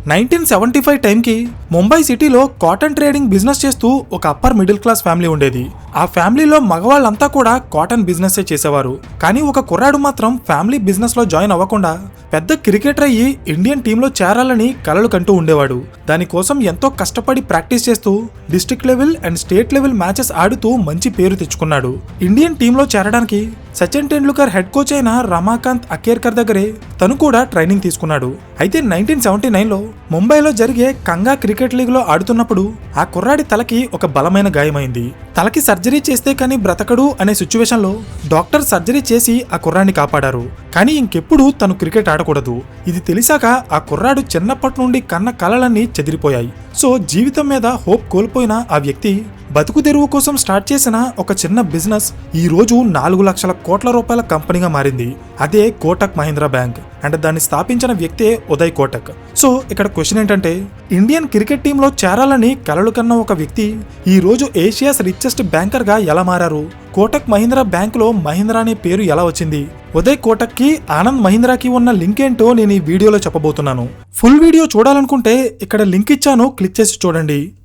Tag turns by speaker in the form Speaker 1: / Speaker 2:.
Speaker 1: 1975 టైంకి ముంబై సిటీలో cotton trading business చేస్తూ ఒక అప్పర్ మిడిల్ క్లాస్ ఫ్యామిలీ ఉండేది. ఆ ఫ్యామిలీలో మగవాళ్ళంతా కూడా కాటన్ బిజినెస్ చేసేవారు. కానీ ఒక కుర్రాడు మాత్రం ఫ్యామిలీ బిజినెస్ లో జాయిన్ అవ్వకుండా పెద్ద క్రికెటర్ అయ్యి ఇండియన్ టీంలో చేరాలని కలలు కంటూ ఉండేవాడు. దానికోసం ఎంతో కష్టపడి ప్రాక్టీస్ చేస్తూ district level and state level matches ఆడుతూ మంచి పేరు తెచ్చుకున్నాడు. ఇండియన్ టీంలో చేరడానికి సచిన్ టెండూల్కర్ హెడ్ కోచ్ అయిన రమాకాంత్ అకేర్కర్ దగ్గరే తను కూడా ట్రైనింగ్ తీసుకున్నాడు. అయితే 1979లో ముంబైలో జరిగే కంగా క్రికెట్ లీగ్ లో ఆడుతున్నప్పుడు ఆ కుర్రాడి తలకి ఒక బలమైన గాయమైంది. తలకి సర్జరీ చేస్తే కానీ బ్రతకడు అనే సిచ్యువేషన్ లో డాక్టర్ సర్జరీ చేసి ఆ కుర్రాడిని కాపాడారు. కానీ ఇంకెప్పుడు తను క్రికెట్ ఆడకూడదు. ఇది తెలిసాక ఆ కుర్రాడు చిన్నప్పటి నుండి కన్న కలలన్నీ చెదిరిపోయాయి. సో జీవితం మీద హోప్ కోల్పోయిన ఆ వ్యక్తి బతుకు తెరువు కోసం స్టార్ట్ చేసిన ఒక చిన్న బిజినెస్ ఈ రోజు 4 లక్షల కోట్ల రూపాయల కంపెనీగా మారింది. అదే కోటక్ మహీంద్రా బ్యాంక్. అండ్ దాన్ని స్థాపించిన వ్యక్తే ఉదయ్ కోటక్. సో ఇక్కడ క్వశ్చన్ ఏంటంటే, ఇండియన్ క్రికెట్ టీంలో చేరాలని కలలు కన్న ఒక వ్యక్తి ఈ రోజు ఏషియాస్ రిచెస్ట్ బ్యాంకర్ గా ఎలా మారారు? కోటక్ మహీంద్రా బ్యాంక్ లో మహీంద్రా అనే పేరు ఎలా వచ్చింది? ఉదయ్ కోటక్ కి ఆనంద్ మహీంద్రాకి ఉన్న లింక్ ఏంటో నేను ఈ వీడియోలో చెప్పబోతున్నాను. ఫుల్ వీడియో చూడాలనుకుంటే ఇక్కడ లింక్ ఇచ్చాను, క్లిక్ చేసి చూడండి.